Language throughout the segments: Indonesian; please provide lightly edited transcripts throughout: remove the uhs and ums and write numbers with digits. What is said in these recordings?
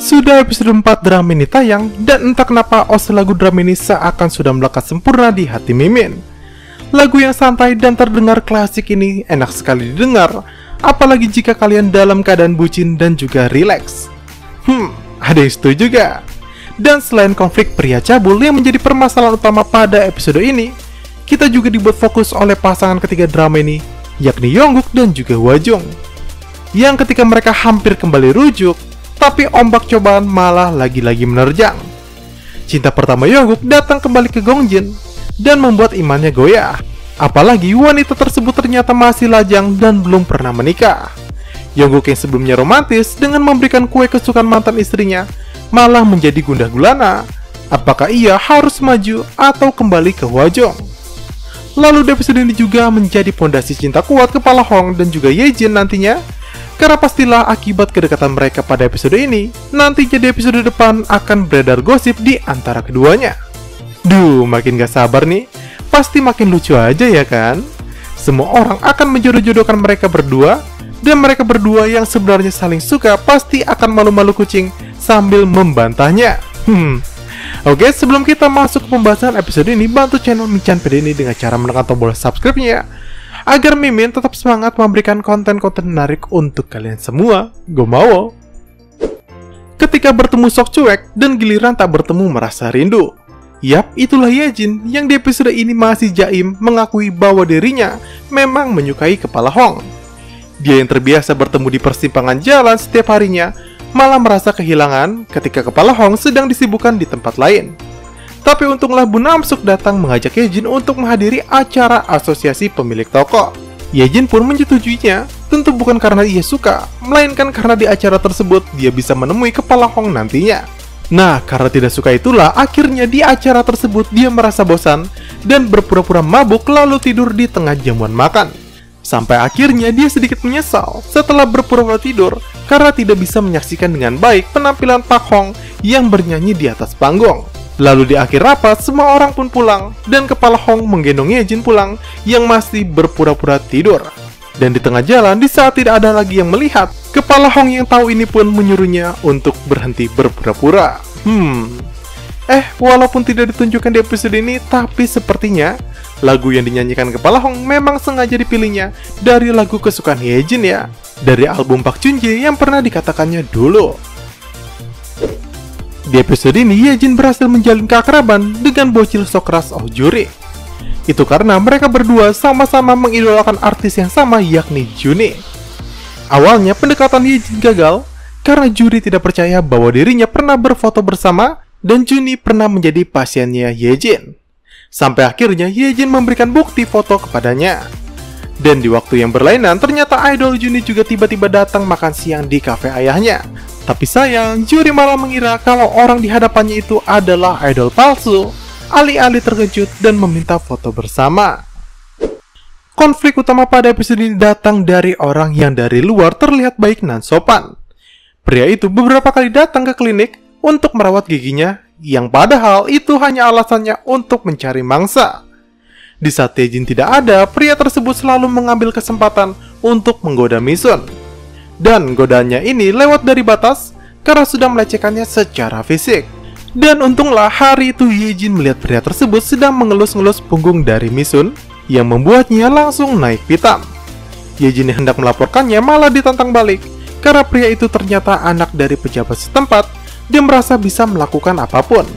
Sudah episode 4 drama ini tayang, dan entah kenapa os lagu drama ini seakan sudah melekat sempurna di hati Mimin. Lagu yang santai dan terdengar klasik ini enak sekali didengar, apalagi jika kalian dalam keadaan bucin dan juga rileks. Ada yang setuju gak? Dan selain konflik pria cabul yang menjadi permasalahan utama pada episode ini, kita juga dibuat fokus oleh pasangan ketiga drama ini, yakni Yongguk dan juga Hwajung. Yang ketika mereka hampir kembali rujuk, tapi ombak cobaan malah lagi-lagi menerjang. Cinta pertama Yongguk datang kembali ke Gongjin dan membuat imannya goyah. Apalagi wanita tersebut ternyata masih lajang dan belum pernah menikah. Yongguk yang sebelumnya romantis dengan memberikan kue kesukaan mantan istrinya malah menjadi gundah gulana. Apakah ia harus maju atau kembali ke Hwajung? Lalu di episode ini juga menjadi pondasi cinta kuat kepala Hong dan juga Yejin nantinya. Karena pastilah akibat kedekatan mereka pada episode ini, nanti jadi episode depan akan beredar gosip di antara keduanya. Duh, makin gak sabar nih. Pasti makin lucu aja ya kan? Semua orang akan menjodoh-jodohkan mereka berdua, dan mereka berdua yang sebenarnya saling suka pasti akan malu-malu kucing sambil membantahnya. Oke, sebelum kita masuk ke pembahasan episode ini, bantu channel Michan PD ini dengan cara menekan tombol subscribe-nya agar Mimin tetap semangat memberikan konten-konten menarik untuk kalian semua. Gomawo. Ketika bertemu Sok cuek dan giliran tak bertemu merasa rindu. Yap, itulah Yejin yang di episode ini masih jaim mengakui bahwa dirinya memang menyukai kepala Hong. Dia yang terbiasa bertemu di persimpangan jalan setiap harinya malah merasa kehilangan ketika kepala Hong sedang disibukkan di tempat lain. Tapi untunglah Bu Namsuk datang mengajak Yejin untuk menghadiri acara asosiasi pemilik toko. Yejin pun menyetujuinya, tentu bukan karena ia suka, melainkan karena di acara tersebut dia bisa menemui kepala Hong nantinya. Nah, karena tidak suka itulah akhirnya di acara tersebut dia merasa bosan dan berpura-pura mabuk lalu tidur di tengah jamuan makan. Sampai akhirnya dia sedikit menyesal setelah berpura-pura tidur karena tidak bisa menyaksikan dengan baik penampilan Pak Hong yang bernyanyi di atas panggung. Lalu di akhir rapat, semua orang pun pulang, dan kepala Hong menggendong Yejin pulang yang masih berpura-pura tidur. Dan di tengah jalan, di saat tidak ada lagi yang melihat, kepala Hong yang tahu ini pun menyuruhnya untuk berhenti berpura-pura. Walaupun tidak ditunjukkan di episode ini, tapi sepertinya lagu yang dinyanyikan kepala Hong memang sengaja dipilihnya dari lagu kesukaan Yejin ya, dari album Park Chunjae yang pernah dikatakannya dulu. Di episode ini, Yejin berhasil menjalin keakraban dengan bocil sok keras Oh Juri. Itu karena mereka berdua sama-sama mengidolakan artis yang sama, yakni Juni. Awalnya pendekatan Yejin gagal karena Juri tidak percaya bahwa dirinya pernah berfoto bersama dan Juni pernah menjadi pasiennya Yejin. Sampai akhirnya Yejin memberikan bukti foto kepadanya. Dan di waktu yang berlainan, ternyata idol Juni juga tiba-tiba datang makan siang di kafe ayahnya. Tapi sayang, Juri malah mengira kalau orang di hadapannya itu adalah idol palsu. Alih-alih terkejut dan meminta foto bersama. Konflik utama pada episode ini datang dari orang yang dari luar terlihat baik dan sopan. Pria itu beberapa kali datang ke klinik untuk merawat giginya, yang padahal itu hanya alasannya untuk mencari mangsa. Di saat Yejin tidak ada, pria tersebut selalu mengambil kesempatan untuk menggoda Misun. Dan godaannya ini lewat dari batas karena sudah melecehkannya secara fisik. Dan untunglah hari itu Yejin melihat pria tersebut sedang mengelus-ngelus punggung dari Misun yang membuatnya langsung naik pitam. Yejin yang hendak melaporkannya malah ditantang balik karena pria itu ternyata anak dari pejabat setempat dan merasa bisa melakukan apapun.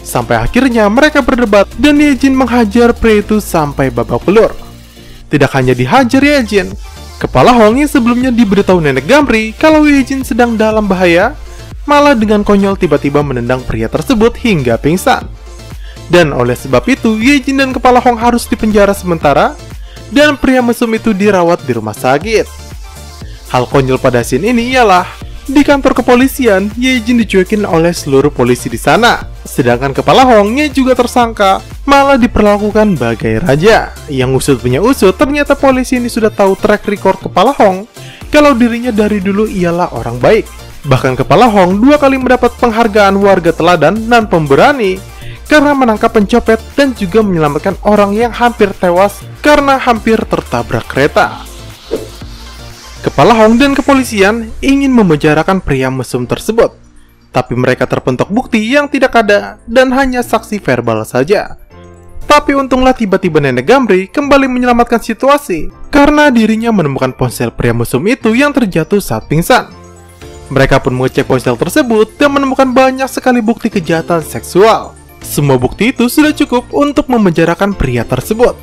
Sampai akhirnya mereka berdebat dan Yejin menghajar pria itu sampai babak belur. Tidak hanya dihajar Yejin, kepala Hong yang sebelumnya diberitahu nenek Gamri kalau Yejin sedang dalam bahaya, malah dengan konyol tiba-tiba menendang pria tersebut hingga pingsan. Dan oleh sebab itu, Yejin dan kepala Hong harus dipenjara sementara, dan pria mesum itu dirawat di rumah sakit. Hal konyol pada scene ini ialah, di kantor kepolisian, Yejin dicuekin oleh seluruh polisi di sana, sedangkan kepala Hongnya juga tersangka, malah diperlakukan bagai raja. Yang usut punya usut, ternyata polisi ini sudah tahu track record kepala Hong, kalau dirinya dari dulu ialah orang baik. Bahkan kepala Hong 2 kali mendapat penghargaan warga teladan dan pemberani, karena menangkap pencopet dan juga menyelamatkan orang yang hampir tewas karena hampir tertabrak kereta. Kepala Hong dan kepolisian ingin memenjarakan pria mesum tersebut. Tapi mereka terpentok bukti yang tidak ada dan hanya saksi verbal saja. Tapi untunglah tiba-tiba Nenek Gamri kembali menyelamatkan situasi karena dirinya menemukan ponsel pria mesum itu yang terjatuh saat pingsan. Mereka pun mengecek ponsel tersebut dan menemukan banyak sekali bukti kejahatan seksual. Semua bukti itu sudah cukup untuk memenjarakan pria tersebut.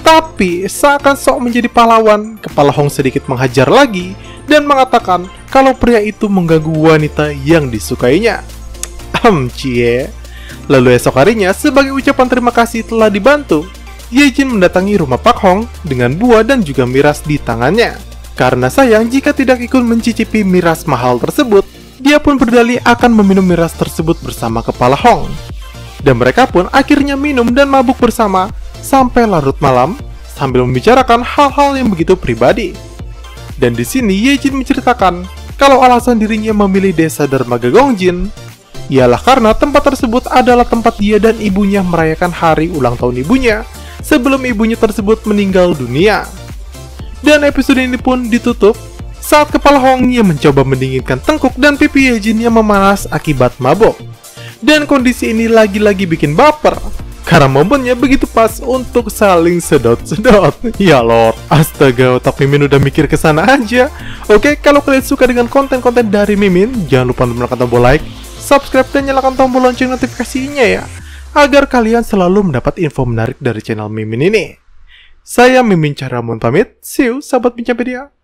Tapi seakan sok menjadi pahlawan, Kepala Hong sedikit menghajar lagi dan mengatakan kalau pria itu mengganggu wanita yang disukainya. Cie. Lalu esok harinya, sebagai ucapan terima kasih telah dibantu, Ye Jin mendatangi rumah Pak Hong dengan buah dan juga miras di tangannya. Karena sayang jika tidak ikut mencicipi miras mahal tersebut, dia pun berdalih akan meminum miras tersebut bersama Kepala Hong. Dan mereka pun akhirnya minum dan mabuk bersama sampai larut malam sambil membicarakan hal-hal yang begitu pribadi. Dan di sini Ye Jin menceritakan kalau alasan dirinya memilih desa Dermaga Gongjin ialah karena tempat tersebut adalah tempat dia dan ibunya merayakan hari ulang tahun ibunya sebelum ibunya tersebut meninggal dunia. Dan episode ini pun ditutup saat Kepala Hong yang mencoba mendinginkan tengkuk dan pipi Ye Jin yang memanas akibat mabuk. Dan kondisi ini lagi-lagi bikin baper karena momennya begitu pas untuk saling sedot-sedot. Ya Lord, astaga, otak Mimin udah mikir ke sana aja. Oke, kalau kalian suka dengan konten-konten dari Mimin, jangan lupa untuk menekan tombol like, subscribe, dan nyalakan tombol lonceng notifikasinya ya, agar kalian selalu mendapat info menarik dari channel Mimin ini. Saya Mimin Cara pamit, see you sahabat Bincang Media.